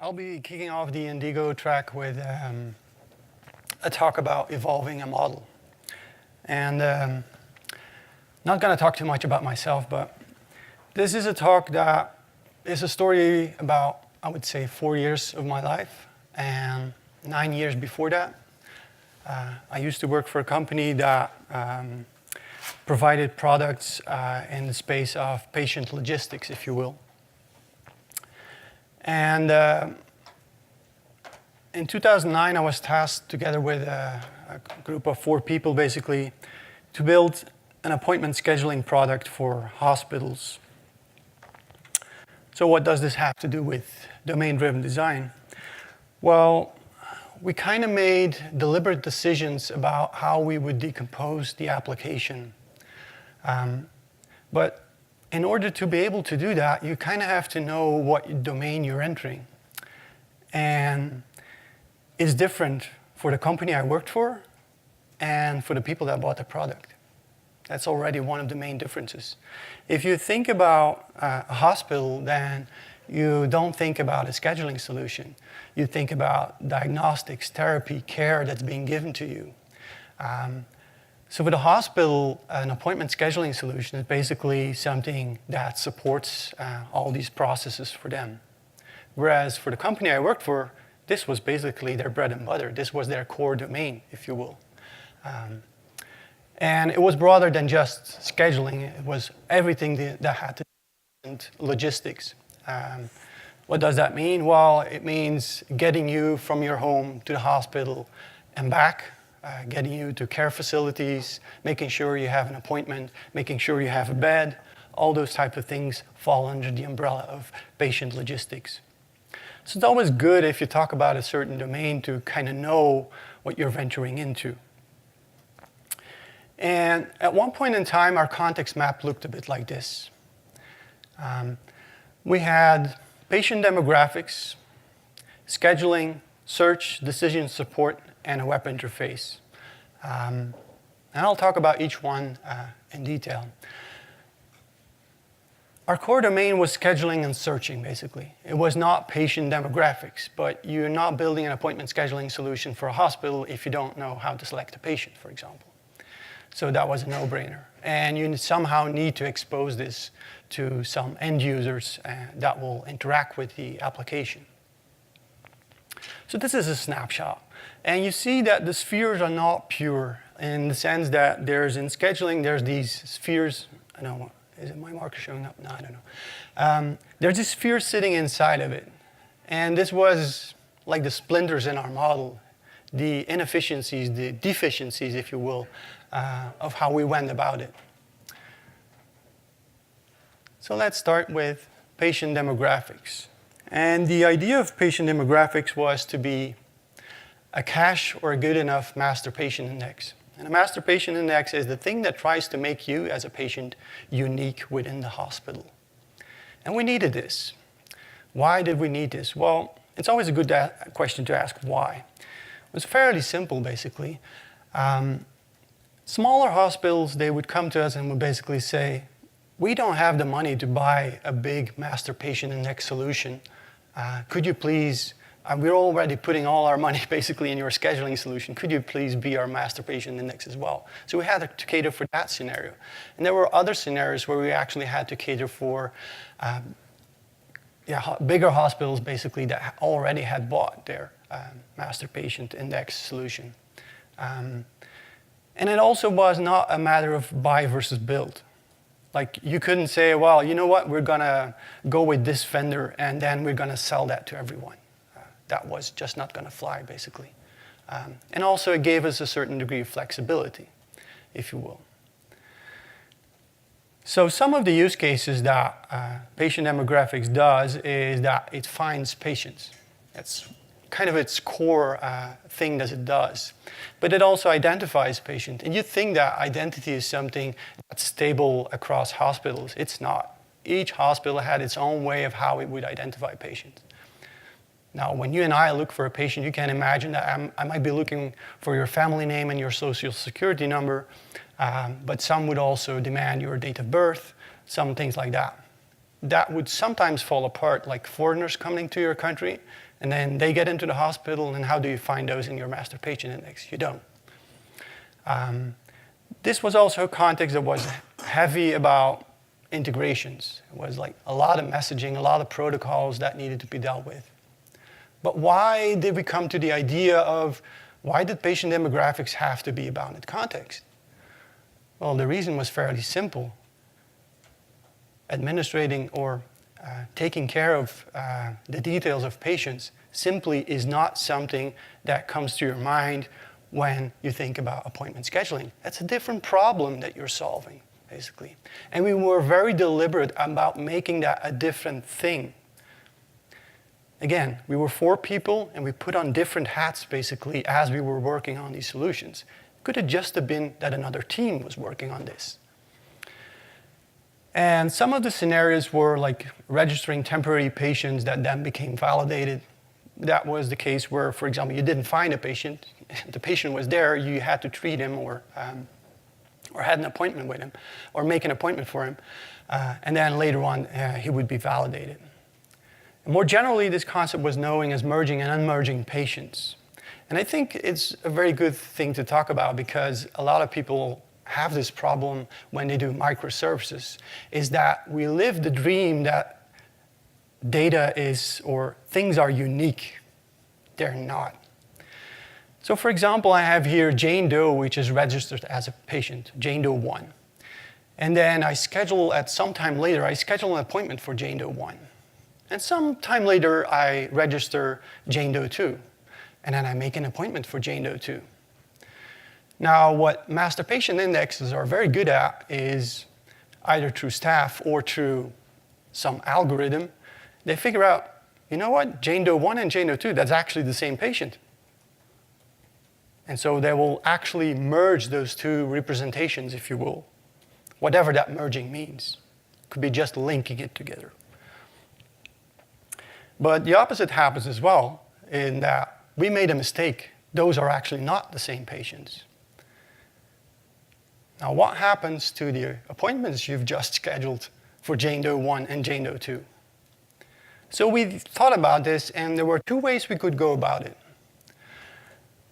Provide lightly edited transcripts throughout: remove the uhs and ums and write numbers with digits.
I'll be kicking off the Indigo track with a talk about evolving a model. And not going to talk too much about myself, but this is a talk that is a story about, I would say, 4 years of my life and 9 years before that. I used to work for a company that provided products in the space of patient logistics, if you will. And in 2009, I was tasked together with a group of 4 people, basically, to build an appointment scheduling product for hospitals. So what does this have to do with domain-driven design? Well, we kind of made deliberate decisions about how we would decompose the application. But in order to be able to do that, you kind of have to know what domain you're entering. And it's different for the company I worked for and for the people that bought the product. That's already one of the main differences. If you think about a hospital, then you don't think about a scheduling solution. You think about diagnostics, therapy, care that's being given to you. So for the hospital, an appointment scheduling solution is basically something that supports all these processes for them. Whereas for the company I worked for, this was basically their bread and butter. This was their core domain, if you will. And it was broader than just scheduling. It was everything that had to do with logistics. What does that mean? Well, it means getting you from your home to the hospital and back, getting you to care facilities, making sure you have an appointment, making sure you have a bed. All those type of things fall under the umbrella of patient logistics. So it's always good if you talk about a certain domain to kind of know what you're venturing into. And at one point in time, our context map looked a bit like this. We had patient demographics, scheduling, search, decision support, and a web interface. And I'll talk about each one in detail. Our core domain was scheduling and searching, basically. It was not patient demographics, but you're not building an appointment scheduling solution for a hospital if you don't know how to select a patient, for example. So that was a no-brainer. And you somehow need to expose this to some end users that will interact with the application. So this is a snapshot. And you see that the spheres are not pure in the sense that there's in scheduling, there's these spheres. I don't know, is it my marker showing up? No, I don't know. There's these spheres sitting inside of it. And this was like the splinters in our model, the inefficiencies, the deficiencies, if you will, of how we went about it. So let's start with patient demographics. And the idea of patient demographics was to be a cache or a good enough master patient index. And a master patient index is the thing that tries to make you as a patient unique within the hospital. And we needed this. Why did we need this? Well, it's always a good question to ask why. It was fairly simple, basically. Smaller hospitals, they would come to us and would basically say, we don't have the money to buy a big master patient index solution. Could you please, we're already putting all our money basically in your scheduling solution. Could you please be our master patient index as well? So we had to cater for that scenario. And there were other scenarios where we actually had to cater for bigger hospitals basically that already had bought their master patient index solution. And it also was not a matter of buy versus build. Like you couldn't say, well, you know what, we're gonna go with this vendor and then we're gonna sell that to everyone. That was just not gonna fly, basically. And also it gave us a certain degree of flexibility, if you will. So some of the use cases that patient demographics does is that it finds patients. That's kind of its core thing that it does. But it also identifies patients. And you think that identity is something that's stable across hospitals. It's not. Each hospital had its own way of how it would identify patients. Now, when you and I look for a patient, you can imagine that I might be looking for your family name and your social security number, but some would also demand your date of birth, some things like that. That would sometimes fall apart, like foreigners coming to your country. And then they get into the hospital, and how do you find those in your master patient index? You don't. This was also a context that was heavy about integrations. It was like a lot of messaging, a lot of protocols that needed to be dealt with. But why did we come to the idea of why did patient demographics have to be a bounded context? Well, the reason was fairly simple. Administrating or taking care of the details of patients simply is not something that comes to your mind when you think about appointment scheduling. That's a different problem that you're solving, basically. And we were very deliberate about making that a different thing. Again, we were 4 people, and we put on different hats, basically, as we were working on these solutions. It could have just have been that another team was working on this. And some of the scenarios were like registering temporary patients that then became validated. That was the case where, for example, you didn't find a patient. The patient was there, you had to treat him or had an appointment with him or make an appointment for him. And then later on, he would be validated. And more generally, this concept was known as merging and unmerging patients. And I think it's a very good thing to talk about because a lot of people have this problem when they do microservices, is that we live the dream that data is, or things are unique. They're not. So for example, I have here Jane Doe, which is registered as a patient, Jane Doe 1. And then I schedule at some time later, I schedule an appointment for Jane Doe 1. And some time later, I register Jane Doe 2. And then I make an appointment for Jane Doe 2. Now, what master patient indexes are very good at is either through staff or through some algorithm, they figure out, you know what, Jane Doe 1 and Jane Doe 2, that's actually the same patient. And so they will actually merge those 2 representations, if you will, whatever that merging means. It could be just linking it together. But the opposite happens as well, in that we made a mistake. Those are actually not the same patients. Now, what happens to the appointments you've just scheduled for Jane Doe 1 and Jane Doe 2? So we thought about this, and there were 2 ways we could go about it.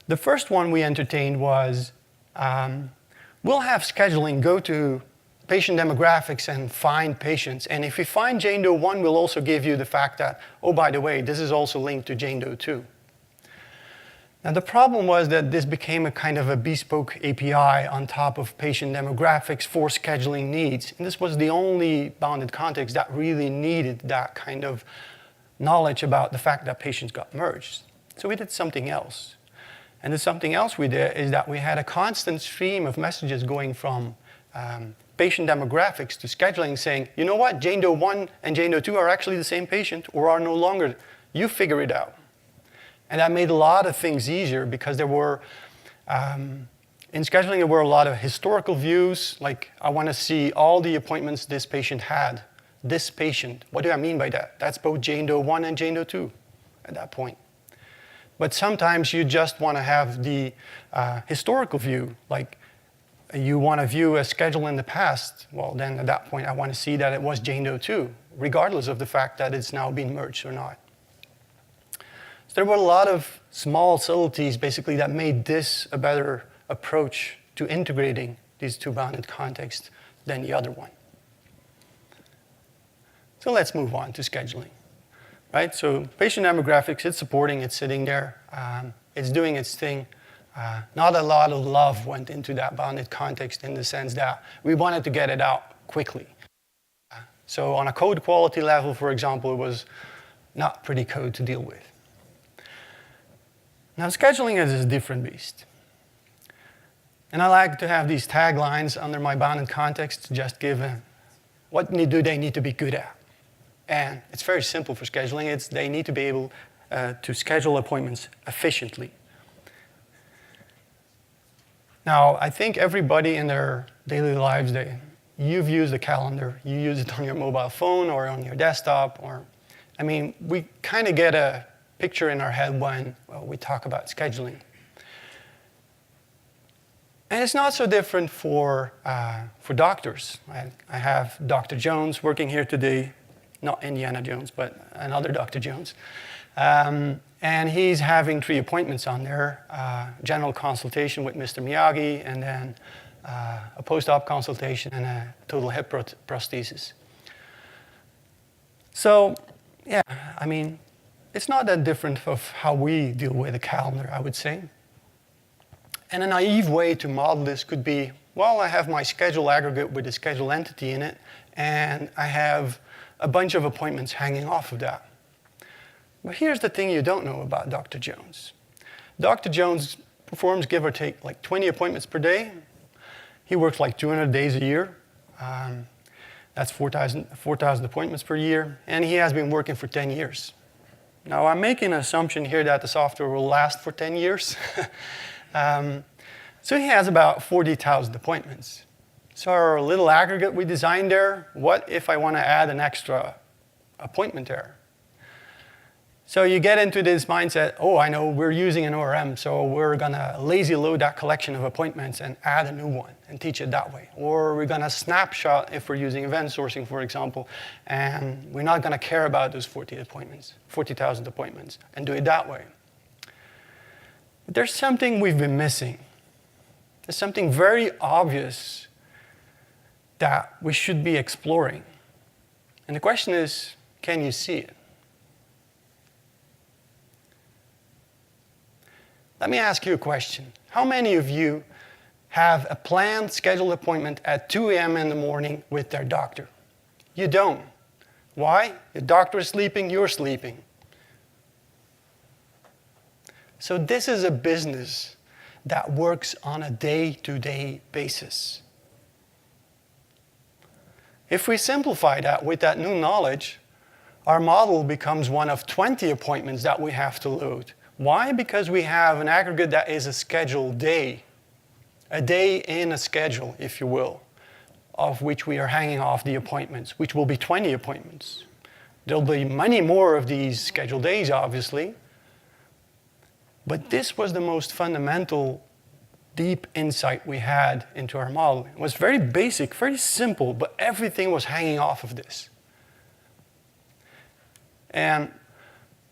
The first one we entertained was, we'll have scheduling go to patient demographics and find patients. And if we find Jane Doe 1, we'll also give you the fact that, oh, by the way, this is also linked to Jane Doe 2. Now, the problem was that this became a kind of a bespoke API on top of patient demographics for scheduling needs. And this was the only bounded context that really needed that kind of knowledge about the fact that patients got merged. So we did something else. And the something else we did is that we had a constant stream of messages going from patient demographics to scheduling saying, you know what, Jane Doe 1 and Jane Doe 2 are actually the same patient or are no longer. You figure it out. And that made a lot of things easier because there were, in scheduling, there were a lot of historical views, like I want to see all the appointments this patient had. This patient, what do I mean by that? That's both Jane Doe 1 and Jane Doe 2 at that point. But sometimes you just want to have the historical view, like you want to view a schedule in the past. Well, then at that point, I want to see that it was Jane Doe 2, regardless of the fact that it's now been merged or not. So there were a lot of small subtleties, basically, that made this a better approach to integrating these 2 bounded contexts than the other one. So let's move on to scheduling. Right? So patient demographics, it's supporting, it's sitting there, it's doing its thing. Not a lot of love went into that bounded context in the sense that we wanted to get it out quickly. So on a code quality level, for example, it was not pretty code to deal with. Now, scheduling is a different beast. And I like to have these taglines under my bounded context to just give what do they need to be good at. And it's very simple for scheduling. They need to be able to schedule appointments efficiently. Now, I think everybody in their daily lives, you've used a calendar. You use it on your mobile phone or on your desktop. We kind of get a picture in our head when we talk about scheduling. And it's not so different for doctors. I have Dr. Jones working here today, not Indiana Jones, but another Dr. Jones. And he's having 3 appointments on there, general consultation with Mr. Miyagi, and then a post-op consultation and a total hip prosthesis. So, yeah, I mean, it's not that different of how we deal with a calendar, I would say. And a naive way to model this could be, well, I have my schedule aggregate with a schedule entity in it, and I have a bunch of appointments hanging off of that. But here's the thing you don't know about Dr. Jones. Dr. Jones performs, give or take, like 20 appointments per day. He works like 200 days a year. That's 4,000 appointments per year, and he has been working for 10 years. Now, I'm making an assumption here that the software will last for 10 years. So he has about 40,000 appointments. So our little aggregate we designed there, what if I want to add an extra appointment there? So you get into this mindset, oh, I know we're using an ORM, so we're going to lazy load that collection of appointments and add a new one and teach it that way. Or we're going to snapshot if we're using event sourcing, for example, and we're not going to care about those 40,000 appointments and do it that way. But there's something we've been missing. There's something very obvious that we should be exploring. And the question is, can you see it? Let me ask you a question. How many of you have a planned scheduled appointment at 2 a.m. in the morning with their doctor? You don't. Why? The doctor is sleeping, you're sleeping. So this is a business that works on a day-to-day basis. If we simplify that with that new knowledge, our model becomes one of 20 appointments that we have to load. Why? Because we have an aggregate that is a scheduled day. A day in a schedule, if you will, of which we are hanging off the appointments, which will be 20 appointments. There'll be many more of these scheduled days, obviously. But this was the most fundamental, deep insight we had into our model. It was very basic, very simple, but everything was hanging off of this. And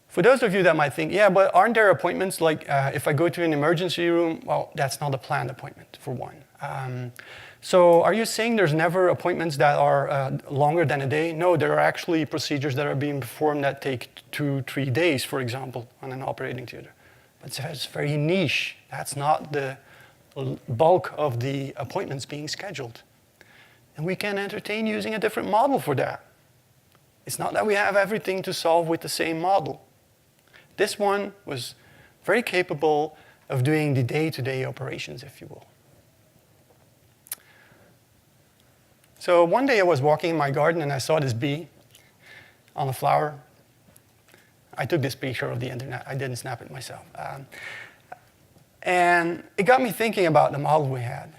for those of you that might think, yeah, but aren't there appointments like if I go to an emergency room? Well, that's not a planned appointment, for one. So are you saying there's never appointments that are longer than a day? No, there are actually procedures that are being performed that take 2-3 days, for example, on an operating theater. But it's very niche. That's not the bulk of the appointments being scheduled. And we can entertain using a different model for that. It's not that we have everything to solve with the same model. This one was very capable of doing the day-to-day operations, if you will. So one day I was walking in my garden and I saw this bee on a flower. I took this picture of the internet. I didn't snap it myself. And it got me thinking about the model we had.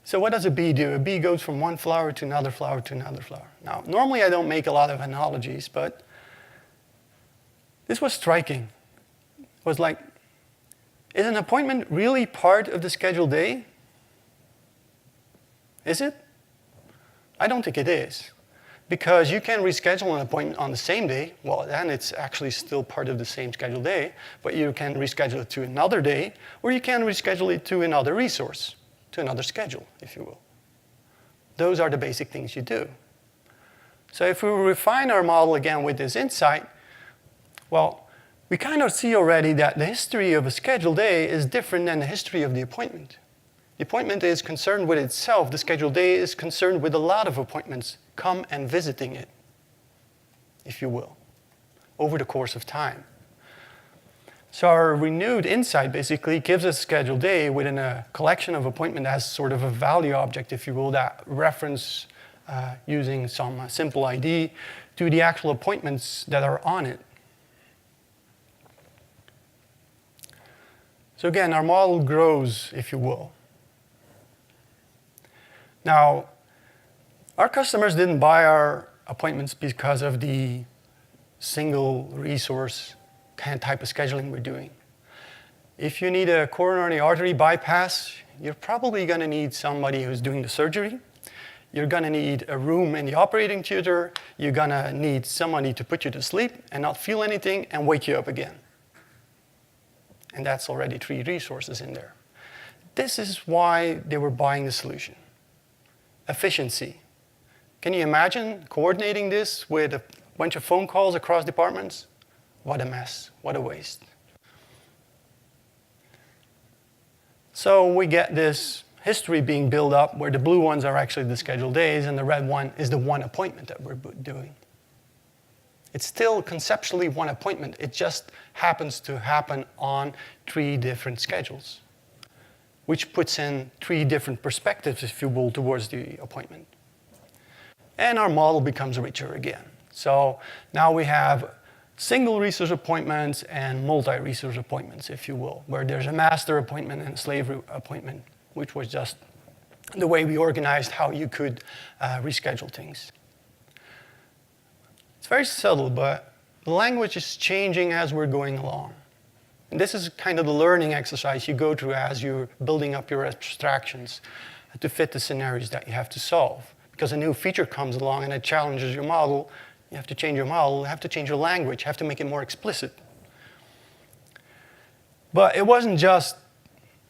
So what does a bee do? A bee goes from one flower to another flower to another flower. Now, normally I don't make a lot of analogies, but this was striking. It was like, is an appointment really part of the scheduled day? Is it? I don't think it is. Because you can reschedule an appointment on the same day. Well, then it's actually still part of the same scheduled day, but you can reschedule it to another day, or you can reschedule it to another resource, to another schedule, if you will. Those are the basic things you do. So if we refine our model again with this insight, well, we kind of see already that the history of a scheduled day is different than the history of the appointment. The appointment is concerned with itself. The scheduled day is concerned with a lot of appointments come and visiting it, if you will, over the course of time. So our renewed insight basically gives us a scheduled day within a collection of appointments as sort of a value object, if you will, that reference using some simple ID to the actual appointments that are on it. So again, our model grows, if you will. Now, our customers didn't buy our appointments because of the single resource kind of type of scheduling we're doing. If you need a coronary artery bypass, you're probably going to need somebody who's doing the surgery. you're going to need a room in the operating theater, you're going to need somebody to put you to sleep and not feel anything and wake you up again. And that's already 3 resources in there. This is why they were buying the solution. Efficiency. Can you imagine coordinating this with a bunch of phone calls across departments? What a mess, what a waste. So we get this history being built up where the blue ones are actually the scheduled days and the red one is the one appointment that we're doing. It's still conceptually one appointment. It just happens to happen on 3 different schedules, which puts in 3 different perspectives, if you will, towards the appointment. And our model becomes richer again. So now we have single resource appointments and multi-resource appointments, if you will, where there's a master appointment and a slave appointment, which was just the way we organized how you could reschedule things. It's very subtle, but the language is changing as we're going along. And this is kind of the learning exercise you go through as you're building up your abstractions to fit the scenarios that you have to solve. Because a new feature comes along and it challenges your model, you have to change your model, you have to change your language, you have to make it more explicit. But it wasn't just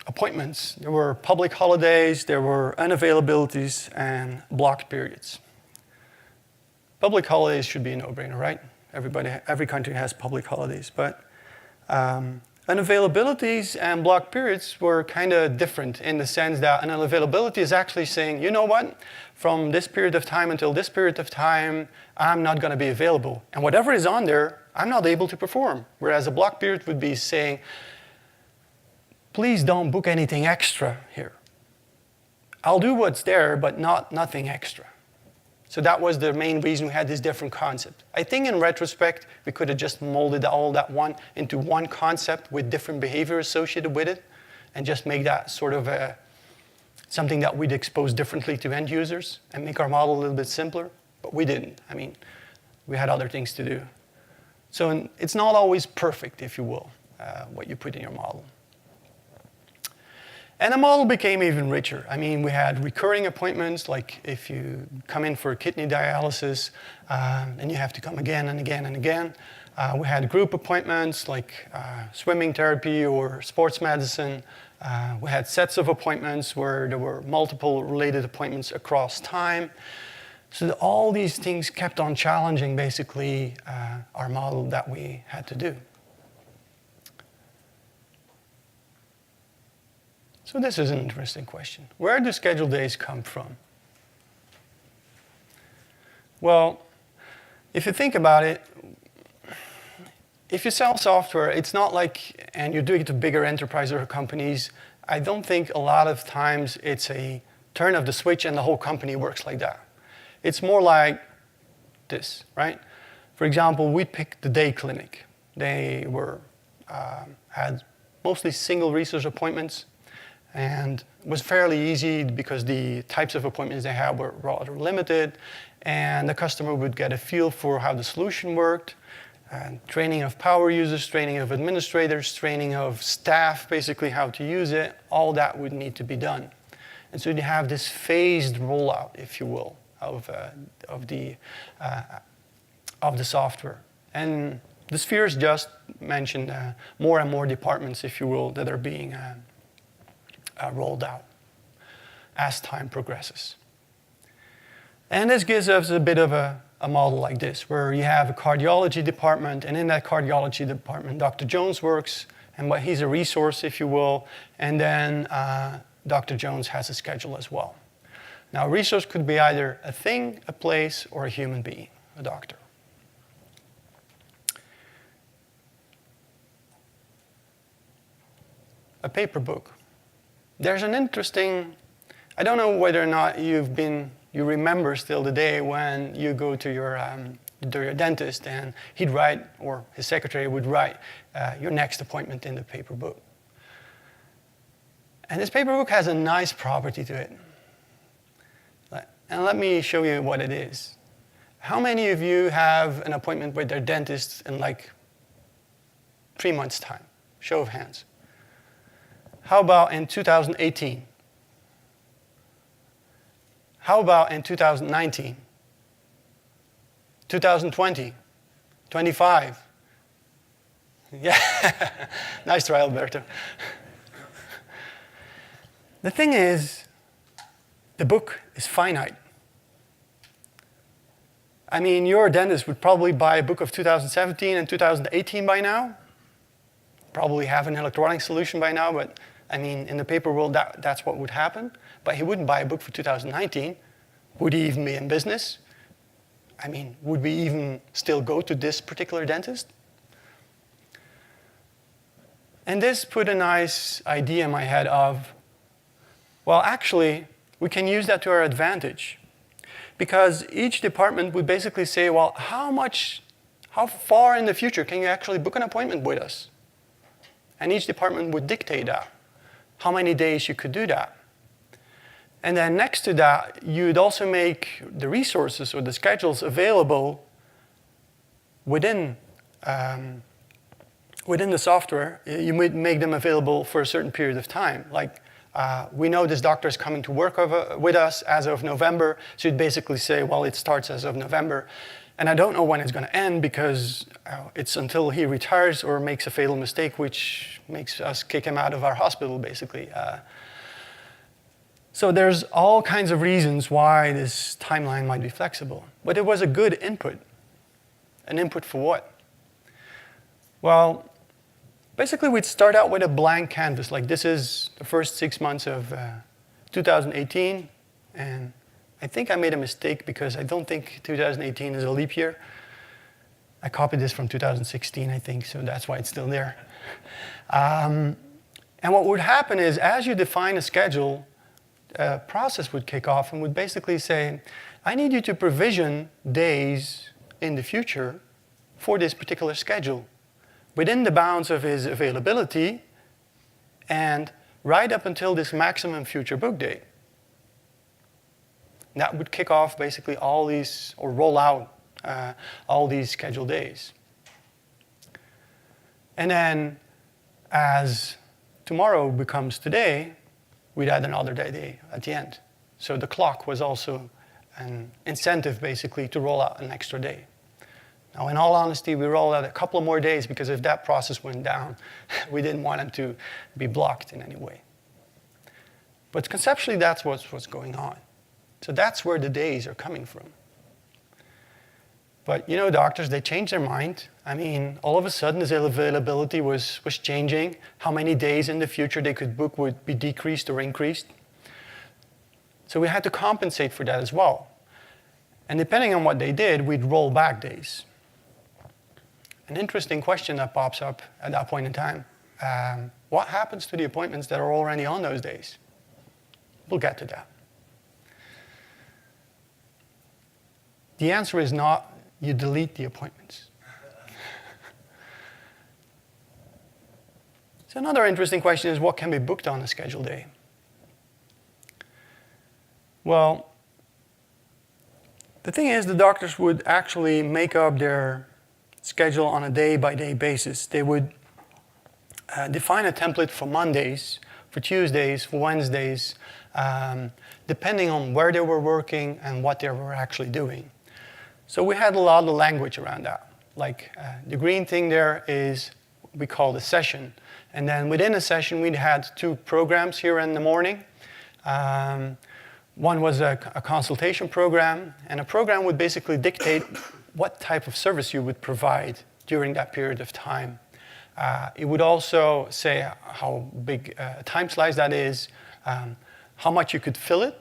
appointments. There were public holidays, there were unavailabilities, and blocked periods. Public holidays should be a no-brainer, right? Every country has public holidays, but unavailabilities and blocked periods were kind of different in the sense that an unavailability is actually saying, you know what, from this period of time until this period of time, I'm not going to be available. And whatever is on there, I'm not able to perform. Whereas a blocked period would be saying, please don't book anything extra here. I'll do what's there, but nothing extra. So that was the main reason we had this different concept. I think in retrospect, we could have just molded all that into one concept with different behavior associated with it and just make that sort of something that we'd expose differently to end users and make our model a little bit simpler, but we didn't. I mean, we had other things to do. So it's not always perfect, if you will, what you put in your model. And the model became even richer. I mean, we had recurring appointments, like if you come in for kidney dialysis, and you have to come again and again and again. We had group appointments, like swimming therapy or sports medicine. We had sets of appointments where there were multiple related appointments across time. So all these things kept on challenging, basically, our model that we had to do. So this is an interesting question. Where do scheduled days come from? Well, if you think about it, if you sell software, it's not like, and you're doing it to bigger enterprise or companies, I don't think a lot of times it's a turn of the switch and the whole company works like that. It's more like this, right? For example, we picked the day clinic. They had mostly single resource appointments. And it was fairly easy because the types of appointments they had were rather limited, and the customer would get a feel for how the solution worked, and training of power users, training of administrators, training of staff, basically how to use it, all that would need to be done. And so you have this phased rollout, if you will, of the software. And the spheres just mentioned more and more departments, if you will, that are being rolled out as time progresses. And this gives us a bit of a model like this, where you have a cardiology department, and in that cardiology department, Dr. Jones works, and he's a resource, if you will, and then Dr. Jones has a schedule as well. Now, a resource could be either a thing, a place, or a human being, a doctor. A paper book. There's an interesting, I don't know whether or not you remember still the day when you go to your dentist and he'd write, or his secretary would write, your next appointment in the paper book. And this paper book has a nice property to it. And let me show you what it is. How many of you have an appointment with their dentist in like 3 months' time? Show of hands. How about in 2018? How about in 2019? 2020? 25? Yeah, nice try, Alberto. The thing is, the book is finite. I mean, your dentist would probably buy a book of 2017 and 2018 by now. Probably have an electronic solution by now, but I mean, in the paper world, that's what would happen. But he wouldn't buy a book for 2019. Would he even be in business? I mean, would we even still go to this particular dentist? And this put a nice idea in my head of, well, actually, we can use that to our advantage. Because each department would basically say, well, how far in the future can you actually book an appointment with us? And each department would dictate that, how many days you could do that. And then next to that, you'd also make the resources or the schedules available within the software. You might make them available for a certain period of time. Like, we know this doctor is coming to work with us as of November, so you'd basically say, well, it starts as of November. And I don't know when it's going to end because it's until he retires or makes a fatal mistake, which makes us kick him out of our hospital, basically. So there's all kinds of reasons why this timeline might be flexible. But it was a good input. An input for what? Well, basically we'd start out with a blank canvas. Like, this is the first 6 months of 2018. And I think I made a mistake because I don't think 2018 is a leap year. I copied this from 2016, I think, so that's why it's still there. And what would happen is, as you define a schedule, a process would kick off and would basically say, I need you to provision days in the future for this particular schedule, within the bounds of his availability, and right up until this maximum future book date. That would kick off basically all these, or roll out all these scheduled days. And then, as tomorrow becomes today, we'd add another day at the end. So the clock was also an incentive, basically, to roll out an extra day. Now, in all honesty, we rolled out a couple of more days because if that process went down, we didn't want them to be blocked in any way. But conceptually, that's what's going on. So that's where the days are coming from. But, you know, doctors, they change their mind. I mean, all of a sudden, this availability was changing. How many days in the future they could book would be decreased or increased. So we had to compensate for that as well. And depending on what they did, we'd roll back days. An interesting question that pops up at that point in time. What happens to the appointments that are already on those days? We'll get to that. The answer is not, you delete the appointments. So another interesting question is, what can be booked on a scheduled day? Well, the thing is, the doctors would actually make up their schedule on a day-by-day basis. They would define a template for Mondays, for Tuesdays, for Wednesdays, depending on where they were working and what they were actually doing. So we had a lot of language around that. Like, the green thing there is we call the session. And then within a session, we had 2 programs here in the morning. One was a consultation program, and a program would basically dictate what type of service you would provide during that period of time. It would also say how big a time slice that is, how much you could fill it,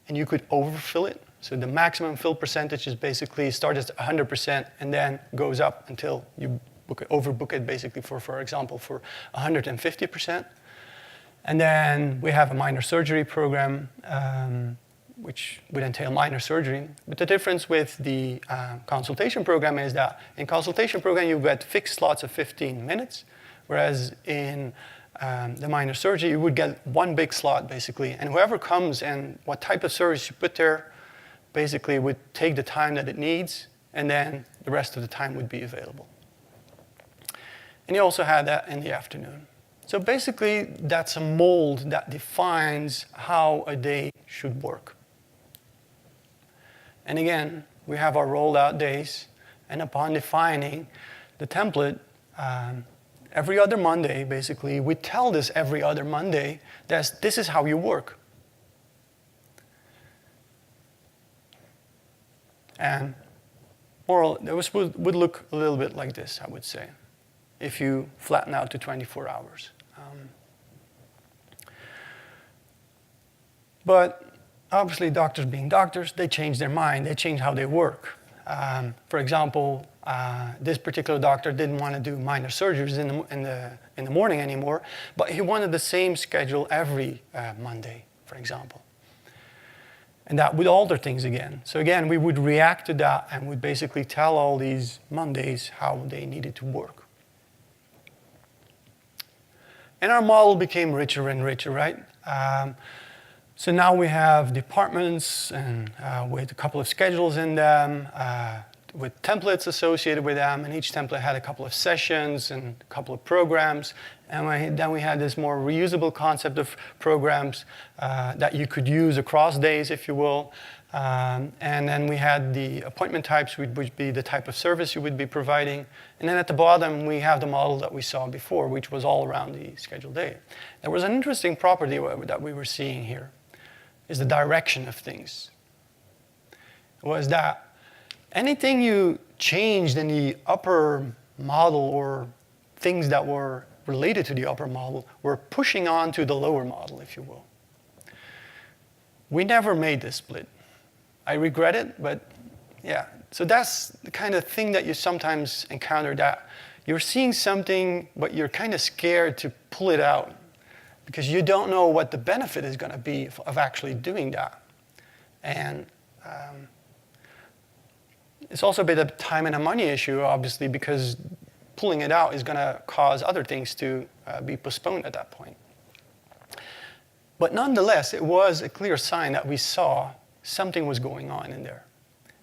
and you could overfill it. So the maximum fill percentage is basically starts at 100% and then goes up until you overbook it, basically for example, for 150%. And then we have a minor surgery program, which would entail minor surgery. But the difference with the consultation program is that in consultation program, you get fixed slots of 15 minutes, whereas in the minor surgery, you would get one big slot, basically. And whoever comes and what type of service you put there, basically would take the time that it needs, and then the rest of the time would be available. And you also had that in the afternoon. So basically, that's a mold that defines how a day should work. And again, we have our rolled out days, and upon defining the template, every other Monday, basically, we tell this every other Monday that this is how you work. And this would look a little bit like this, I would say, if you flatten out to 24 hours. But obviously, doctors being doctors, they change their mind. They change how they work. For example, this particular doctor didn't want to do minor surgeries in the morning anymore, but he wanted the same schedule every Monday, for example. And that would alter things again. So again, we would react to that and would basically tell all these Mondays how they needed to work. And our model became richer and richer, right? So now we have departments and with a couple of schedules in them, with templates associated with them, and each template had a couple of sessions and a couple of programs. And then we had this more reusable concept of programs that you could use across days, if you will. And then we had the appointment types, which would be the type of service you would be providing. And then at the bottom, we have the model that we saw before, which was all around the scheduled day. There was an interesting property that we were seeing here, is the direction of things. Was that anything you changed in the upper model or things that were related to the upper model were pushing on to the lower model, if you will. We never made this split. I regret it, but yeah. So that's the kind of thing that you sometimes encounter, that you're seeing something, but you're kind of scared to pull it out because you don't know what the benefit is going to be of actually doing that. And it's also a bit of a time and a money issue, obviously, because pulling it out is going to cause other things to be postponed at that point. But nonetheless, it was a clear sign that we saw something was going on in there.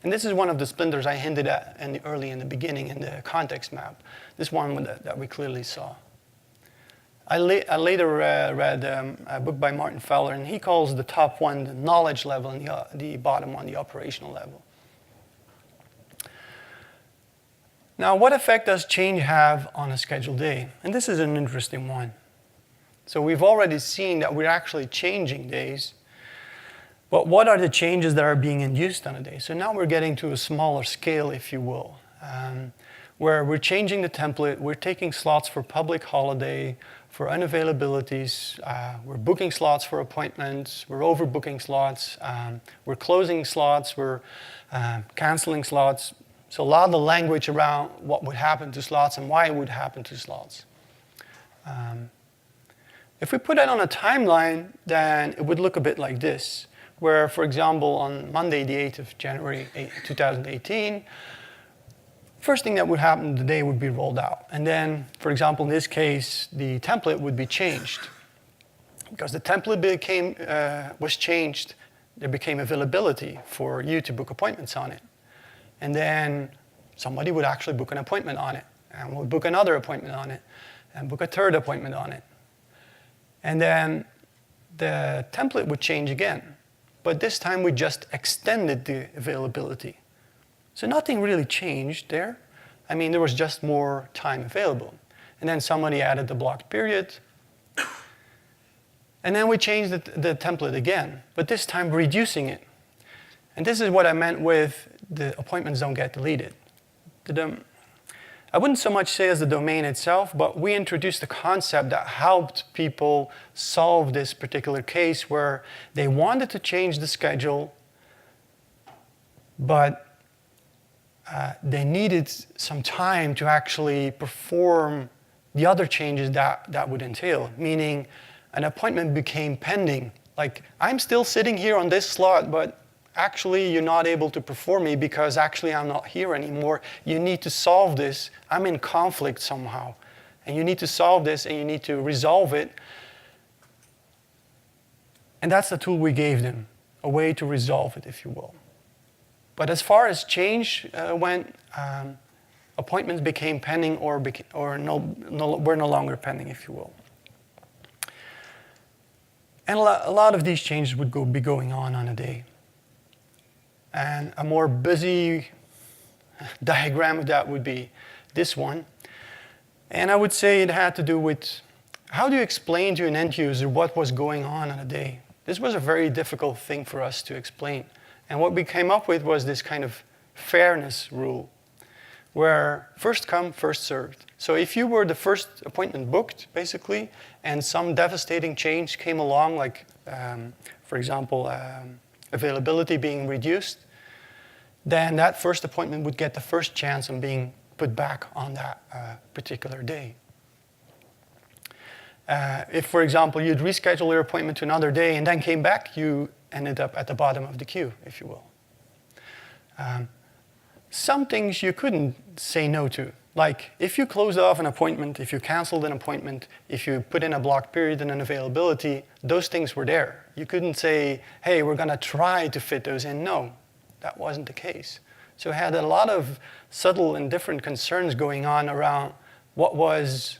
And this is one of the splinters I hinted at early in the beginning in the context map. This one that we clearly saw. I later read a book by Martin Fowler, and he calls the top one the knowledge level and the bottom one the operational level. Now, what effect does change have on a scheduled day? And this is an interesting one. So we've already seen that we're actually changing days. But what are the changes that are being induced on a day? So now we're getting to a smaller scale, if you will, where we're changing the template, we're taking slots for public holiday, for unavailabilities, we're booking slots for appointments, we're overbooking slots, we're closing slots, we're canceling slots. So a lot of the language around what would happen to slots and why it would happen to slots. If we put that on a timeline, then it would look a bit like this, where, for example, on Monday, the 8th of January 2018, first thing that would happen, the day would be rolled out. And then, for example, in this case, the template would be changed. Because the template was changed, there became availability for you to book appointments on it. And then somebody would actually book an appointment on it, and would book another appointment on it, and book a third appointment on it. And then the template would change again. But this time we just extended the availability. So nothing really changed there. I mean, there was just more time available. And then somebody added the blocked period. And then we changed the template again, but this time reducing it. And this is what I meant with the appointments don't get deleted. I wouldn't so much say as the domain itself, but we introduced a concept that helped people solve this particular case where they wanted to change the schedule, but they needed some time to actually perform the other changes that would entail, meaning an appointment became pending. Like, I'm still sitting here on this slot, but actually, you're not able to perform me because actually I'm not here anymore. You need to solve this. I'm in conflict somehow. And you need to solve this and you need to resolve it. And that's the tool we gave them, a way to resolve it, if you will. But as far as change went, appointments became pending or were no longer pending, if you will. And a lot of these changes would be going on a day. And a more busy diagram of that would be this one. And I would say it had to do with how do you explain to an end user what was going on in a day? This was a very difficult thing for us to explain. And what we came up with was this kind of fairness rule, where first come, first served. So if you were the first appointment booked, basically, and some devastating change came along, like, for example, availability being reduced, then that first appointment would get the first chance on being put back on that particular day. If, for example, you'd reschedule your appointment to another day and then came back, you ended up at the bottom of the queue, if you will. Some things you couldn't say no to. Like, if you closed off an appointment, if you canceled an appointment, if you put in a block period and an availability, those things were there. You couldn't say, hey, we're going to try to fit those in. No, that wasn't the case. So it had a lot of subtle and different concerns going on around what was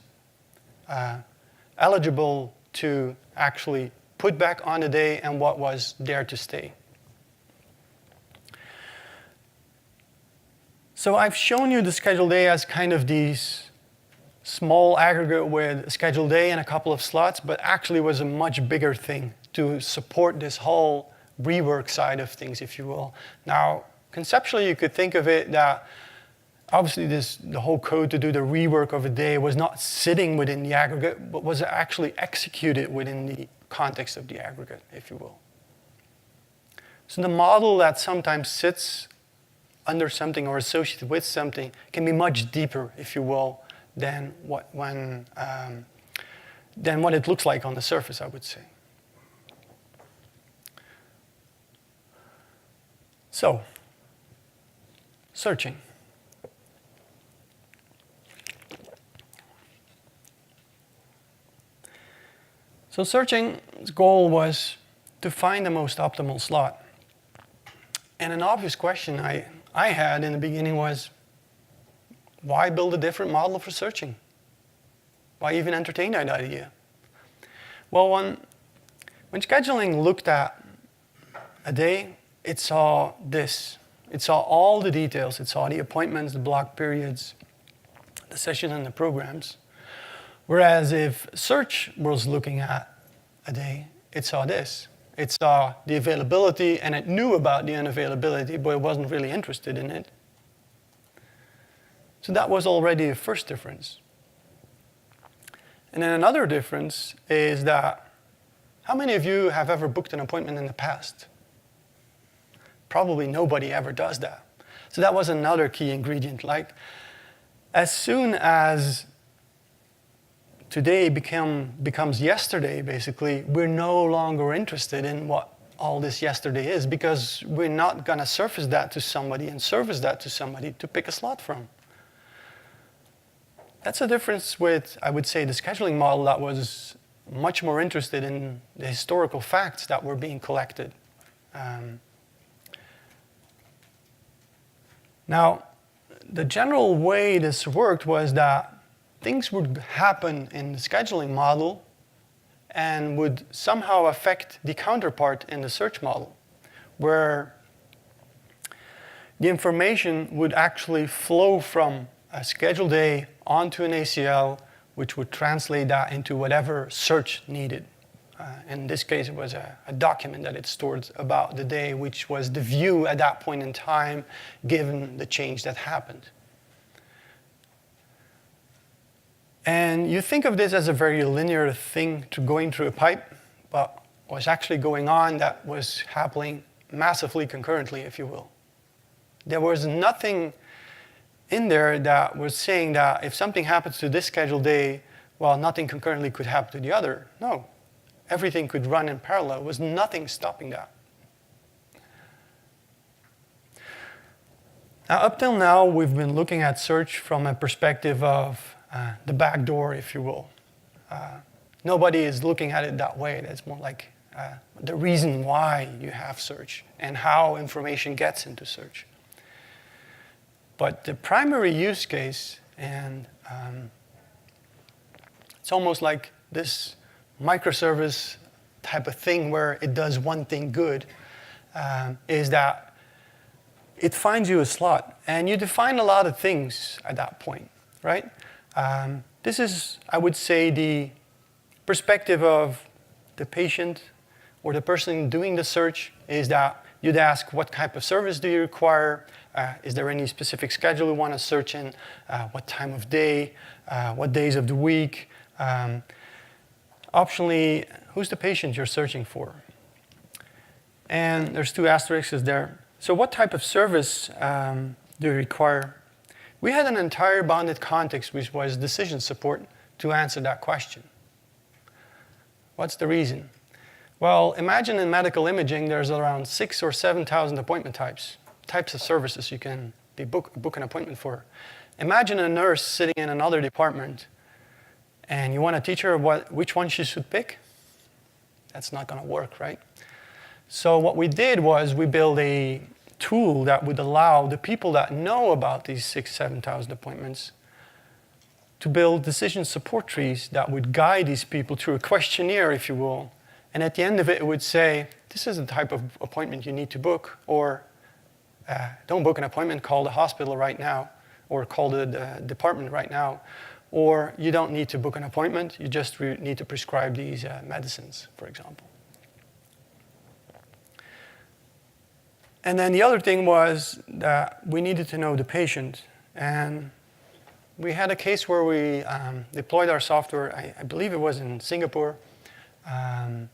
eligible to actually put back on the day and what was there to stay. So I've shown you the scheduled day as kind of these small aggregate with a scheduled day and a couple of slots, but actually was a much bigger thing to support this whole rework side of things, if you will. Now, conceptually, you could think of it that obviously the whole code to do the rework of a day was not sitting within the aggregate, but was actually executed within the context of the aggregate, if you will. So the model that sometimes sits under something or associated with something can be much deeper, if you will, than what it looks like on the surface, I would say. So, searching. So searching's goal was to find the most optimal slot. And an obvious question I had in the beginning was, why build a different model for searching? Why even entertain that idea? Well, when scheduling looked at a day, it saw this. It saw all the details. It saw the appointments, the block periods, the sessions, and the programs. Whereas if search was looking at a day, it saw this. It saw the availability, and it knew about the unavailability, but it wasn't really interested in it. So that was already the first difference. And then another difference is that how many of you have ever booked an appointment in the past? Probably nobody ever does that. So that was another key ingredient. Like, as soon as today becomes yesterday, basically, we're no longer interested in what all this yesterday is because we're not going to surface that to somebody and service that to somebody to pick a slot from. That's a difference with, I would say, the scheduling model that was much more interested in the historical facts that were being collected. Now, the general way this worked was that things would happen in the scheduling model and would somehow affect the counterpart in the search model, where the information would actually flow from a scheduled day onto an ACL, which would translate that into whatever search needed. In this case, it was a document that it stored about the day, which was the view at that point in time, given the change that happened. And you think of this as a very linear thing to going through a pipe, but what was actually going on that was happening massively concurrently, if you will. There was nothing in there that was saying that if something happens to this scheduled day, well, nothing concurrently could happen to the other. No. Everything could run in parallel. There was nothing stopping that. Now, up till now, we've been looking at search from a perspective of the back door, if you will. Nobody is looking at it that way. That's more like the reason why you have search and how information gets into search. But the primary use case, and it's almost like this microservice type of thing where it does one thing good, is that it finds you a slot. And you define a lot of things at that point, right? This is, I would say, the perspective of the patient or the person doing the search, is that you'd ask, what type of service do you require? Is there any specific schedule you want to search in? What time of day? What days of the week? Optionally, who's the patient you're searching for? And there's 2 asterisks there. So what type of service do you require? We had an entire bounded context, which was decision support, to answer that question. What's the reason? Well, imagine in medical imaging, there's around 6,000 or 7,000 appointment types of services you can book an appointment for. Imagine a nurse sitting in another department, and you want to teach her which one she should pick. That's not going to work, right? So what we did was we built a tool that would allow the people that know about these 6,000, 7,000 appointments to build decision support trees that would guide these people through a questionnaire, if you will. And at the end of it, it would say, this is the type of appointment you need to book, or don't book an appointment, call the hospital right now, or call the department right now, or you don't need to book an appointment, you just need to prescribe these medicines, for example. And then the other thing was that we needed to know the patient. And we had a case where we deployed our software, I believe it was in Singapore. Some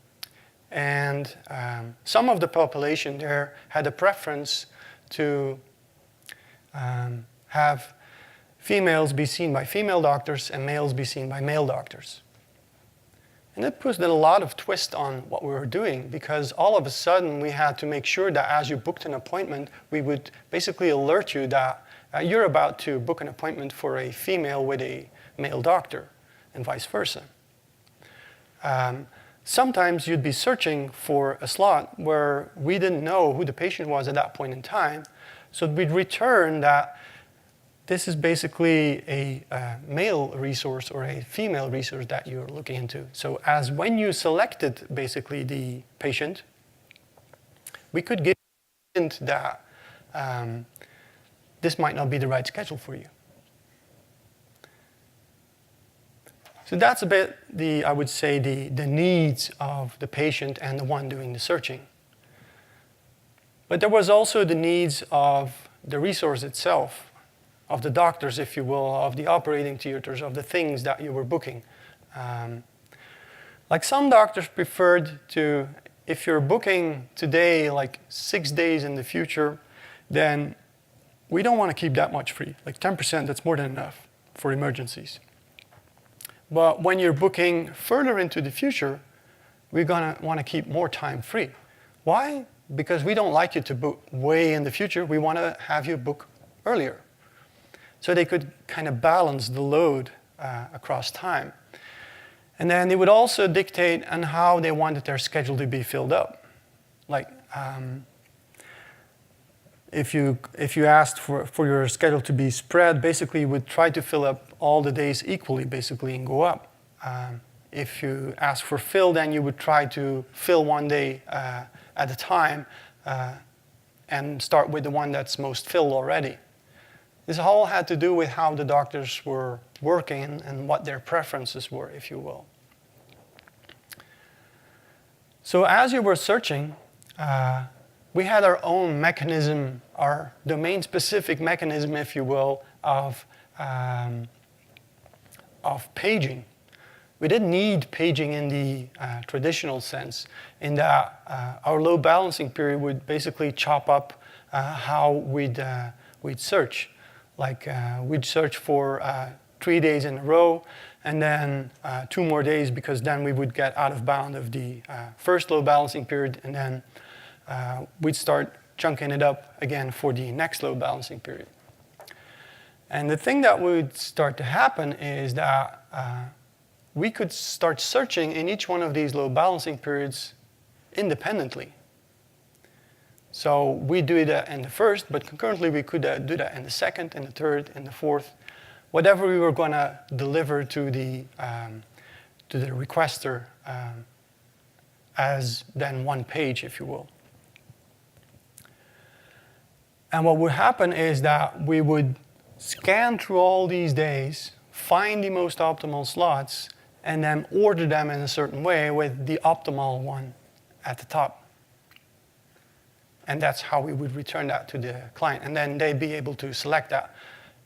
of the population there had a preference to have females be seen by female doctors and males be seen by male doctors. And it put a lot of twist on what we were doing, because all of a sudden we had to make sure that as you booked an appointment, we would basically alert you that you're about to book an appointment for a female with a male doctor, and vice versa. Sometimes you'd be searching for a slot where we didn't know who the patient was at that point in time, so we'd return that this is basically a male resource or a female resource that you're looking into. So as when you selected basically the patient, we could give a hint that this might not be the right schedule for you. So that's a bit I would say the needs of the patient and the one doing the searching. But there was also the needs of the resource itself, of the doctors, if you will, of the operating theaters, of the things that you were booking. Like some doctors preferred to, if you're booking today, like 6 days in the future, then we don't want to keep that much free. Like 10%, that's more than enough for emergencies. But when you're booking further into the future, we're going to want to keep more time free. Why? Because we don't like you to book way in the future. We want to have you book earlier. So they could kind of balance the load across time. And then they would also dictate on how they wanted their schedule to be filled up. Like if you asked for your schedule to be spread, basically you would try to fill up all the days equally, basically, and go up. If you asked for fill, then you would try to fill one day at a time and start with the one that's most filled already. This all had to do with how the doctors were working and what their preferences were, if you will. So as you were searching, we had our own mechanism, our domain-specific mechanism, if you will, of paging. We didn't need paging in the traditional sense, in that our load balancing period would basically chop up how we'd search. Like we'd search for 3 days in a row, and then 2 more days, because then we would get out of bound of the first load balancing period, and then we'd start chunking it up again for the next load balancing period. And the thing that would start to happen is that we could start searching in each one of these load balancing periods independently. So we do that in the first, but concurrently we could do that in the second, in the third, in the fourth, whatever we were going to deliver to the requester as then one page, if you will. And what would happen is that we would scan through all these days, find the most optimal slots, and then order them in a certain way with the optimal one at the top. And that's how we would return that to the client. And then they'd be able to select that.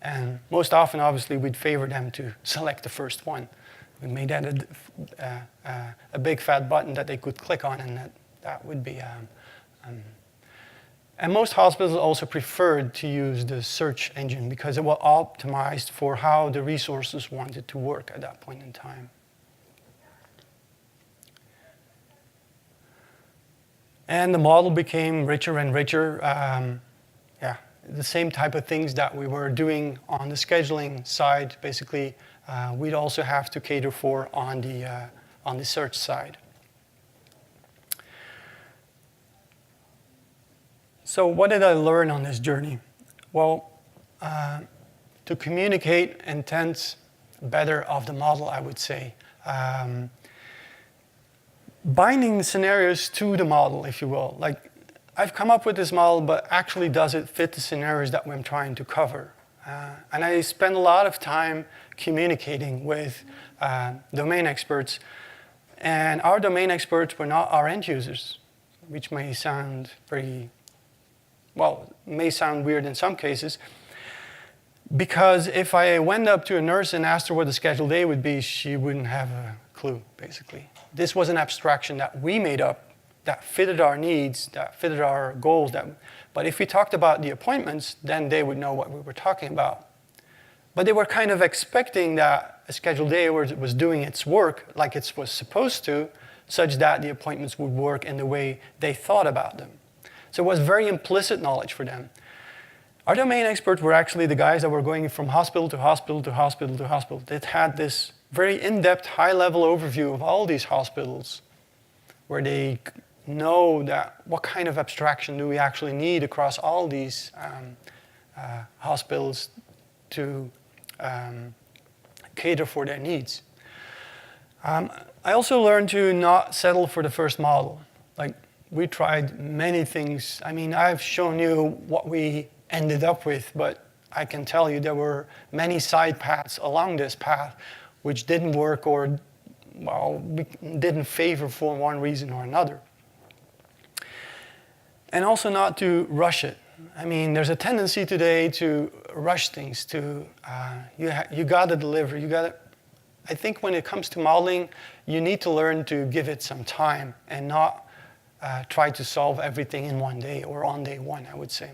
And most often, obviously, we'd favor them to select the first one. We made that a big fat button that they could click on, and that would be... And most hospitals also preferred to use the search engine because it was optimized for how the resources wanted to work at that point in time. And the model became richer and richer. The same type of things that we were doing on the scheduling side, basically, we'd also have to cater for on the search side. So what did I learn on this journey? Well, to communicate intent better of the model, I would say. Binding the scenarios to the model, if you will. Like, I've come up with this model, but actually does it fit the scenarios that I'm trying to cover? And I spend a lot of time communicating with domain experts. And our domain experts were not our end users, which may sound may sound weird in some cases. Because if I went up to a nurse and asked her what the scheduled day would be, she wouldn't have a clue, basically. This was an abstraction that we made up that fitted our needs, that fitted our goals. But if we talked about the appointments, then they would know what we were talking about. But they were kind of expecting that a scheduled day was doing its work like it was supposed to, such that the appointments would work in the way they thought about them. So it was very implicit knowledge for them. Our domain experts were actually the guys that were going from hospital to hospital to hospital to hospital. They had this very in-depth, high-level overview of all these hospitals, where they know that what kind of abstraction do we actually need across all these hospitals to cater for their needs. I also learned to not settle for the first model. Like, we tried many things. I mean, I've shown you what we ended up with, but I can tell you there were many side paths along this path which didn't work or, didn't favor for one reason or another. And also not to rush it. I mean, there's a tendency today to rush things, to, you gotta deliver, I think when it comes to modeling, you need to learn to give it some time and not try to solve everything in one day or on day one, I would say.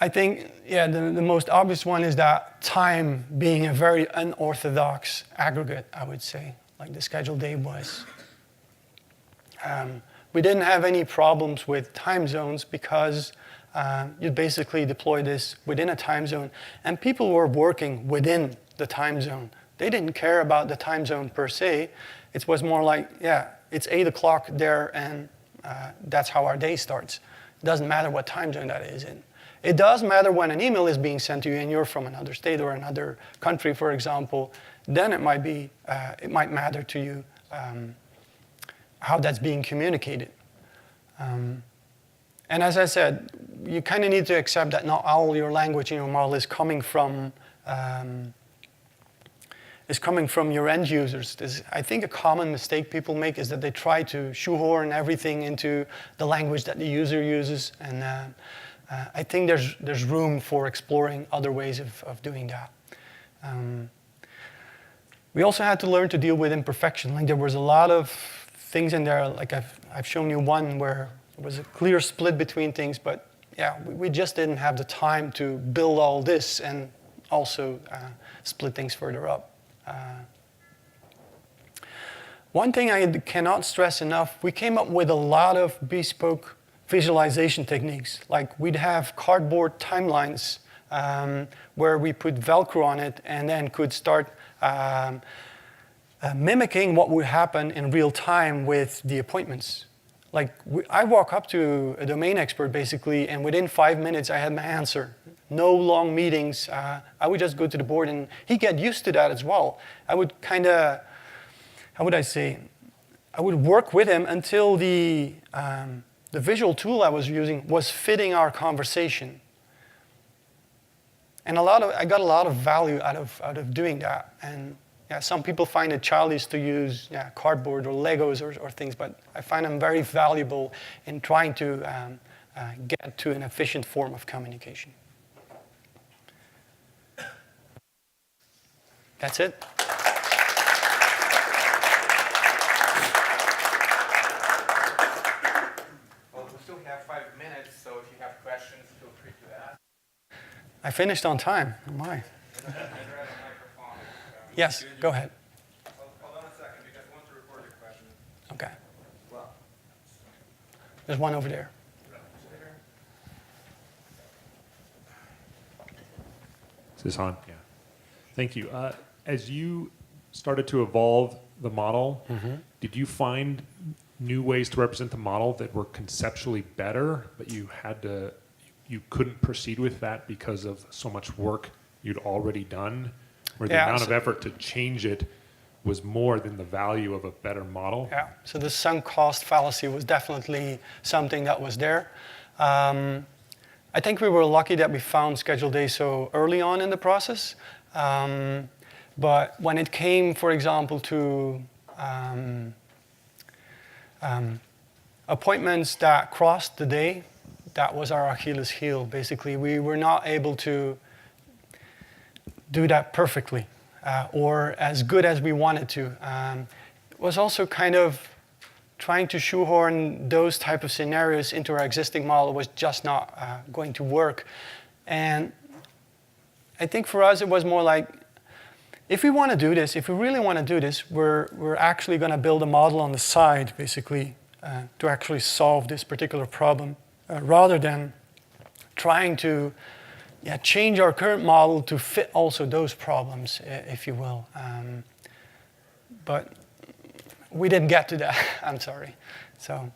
I think, the most obvious one is that time being a very unorthodox aggregate, I would say, like the scheduled day was. We didn't have any problems with time zones because you basically deploy this within a time zone, and people were working within the time zone. They didn't care about the time zone per se. It was more like, it's 8 o'clock there, and that's how our day starts. It doesn't matter what time zone that is in. It does matter when an email is being sent to you and you're from another state or another country, for example. Then it might matter to you how that's being communicated. And as I said, you kind of need to accept that not all your language in your model is coming from your end users. I think a common mistake people make is that they try to shoehorn everything into the language that the user uses, and I think there's room for exploring other ways of doing that. We also had to learn to deal with imperfection. Like, there was a lot of things in there, like I've shown you one where there was a clear split between things, but we just didn't have the time to build all this and also split things further up. One thing I cannot stress enough, we came up with a lot of bespoke visualization techniques. Like, we'd have cardboard timelines where we put Velcro on it and then could start mimicking what would happen in real time with the appointments. Like, I walk up to a domain expert basically, and within 5 minutes I had my answer. No long meetings. I would just go to the board, and he'd get used to that as well. I would kind of, how would I say? I would work with him until the the visual tool I was using was fitting our conversation. And I got a lot of value out of doing that. And yeah, some people find it childish to use cardboard or Legos or things, but I find them very valuable in trying to get to an efficient form of communication. That's it. Well, we still have 5 minutes, so if you have questions, feel free to ask. I finished on time. Oh my. Yes, go ahead. Hold on a second, because I want to record your question. Okay. Well, There's one over there. Is this on? Yeah. Thank you. As you started to evolve the model, did you find new ways to represent the model that were conceptually better, but you couldn't proceed with that because of so much work you'd already done? Where the amount of effort to change it was more than the value of a better model? Yeah, so the sunk cost fallacy was definitely something that was there. I think we were lucky that we found schedule day so early on in the process. But when it came, for example, to appointments that crossed the day, that was our Achilles heel, basically. We were not able to do that perfectly or as good as we wanted to. It was also kind of trying to shoehorn those type of scenarios into our existing model was just not going to work. And I think for us it was more like, if we want to do this, if we really want to do this, we're actually going to build a model on the side, basically, to actually solve this particular problem, rather than trying to change our current model to fit also those problems, if you will. But we didn't get to that. I'm sorry. So,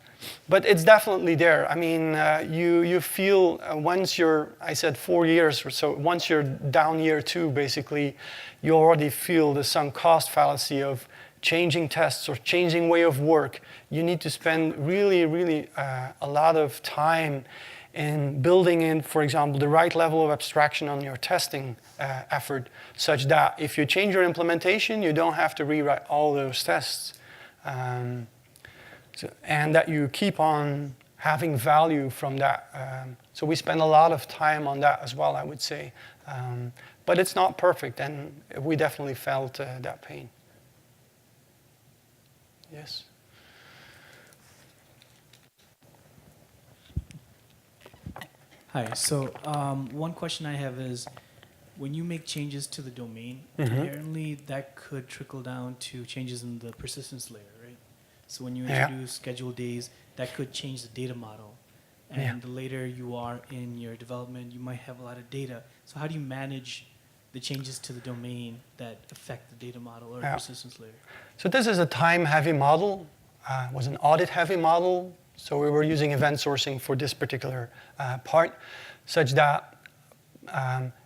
but it's definitely there. I mean, you feel once you're, I said 4 years or so, once you're down year 2, basically, you already feel the sunk cost fallacy of changing tests or changing way of work. You need to spend really, really a lot of time in building in, for example, the right level of abstraction on your testing effort, such that if you change your implementation, you don't have to rewrite all those tests. And that you keep on having value from that. So we spend a lot of time on that as well, I would say. But it's not perfect, and we definitely felt that pain. Yes? Hi, so one question I have is, when you make changes to the domain, apparently that could trickle down to changes in the persistence layer, right? So when you introduce schedule days, that could change the data model. And the later you are in your development, you might have a lot of data. So how do you manage the changes to the domain that affect the data model or persistence layer? So this is a time-heavy model. Was an audit-heavy model. So we were using event sourcing for this particular part, such that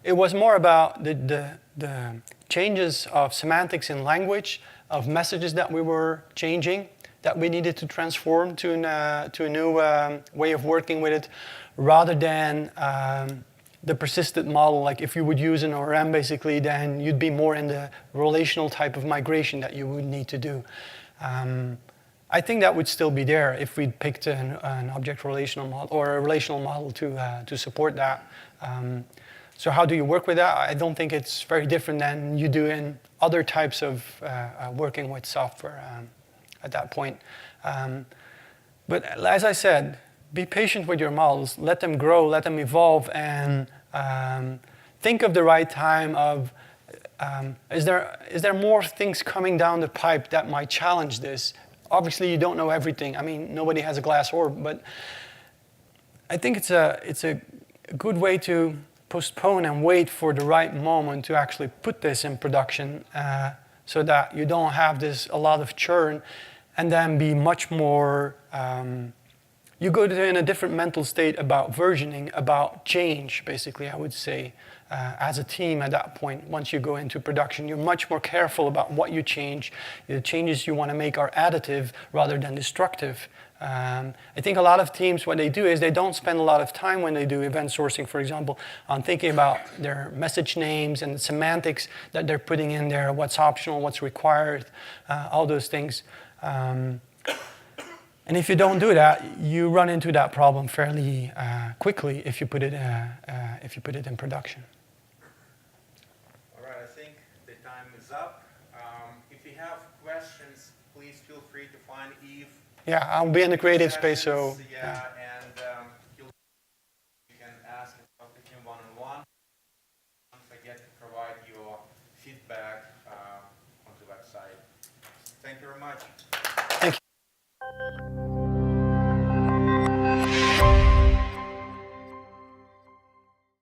it was more about the changes of semantics in language, of messages that we were changing, that we needed to transform to a new way of working with it, rather than the persistent model. Like if you would use an ORM, basically, then you'd be more in the relational type of migration that you would need to do. I think that would still be there if we'd picked an object relational model or a relational model to support that. So how do you work with that? I don't think it's very different than you do in other types of working with software at that point. But as I said, be patient with your models. Let them grow, let them evolve, and think of the right time of, is there more things coming down the pipe that might challenge this? Obviously, you don't know everything. I mean, nobody has a glass orb, but I think it's a good way to postpone and wait for the right moment to actually put this in production, so that you don't have a lot of churn, and then be much more, you go in a different mental state about versioning, about change, basically, I would say. As a team at that point, once you go into production, you're much more careful about what you change. The changes you want to make are additive rather than destructive. I think a lot of teams, what they do is they don't spend a lot of time when they do event sourcing, for example, on thinking about their message names and the semantics that they're putting in there, what's optional, what's required, all those things. And if you don't do that, you run into that problem fairly quickly if you put it in production. All right, I think the time is up. If you have questions, please feel free to find Yves. Yeah, I'll be in the creative space, so. Yeah, and you can ask and talk to him one-on-one. Don't forget to provide your feedback on the website. Thank you very much.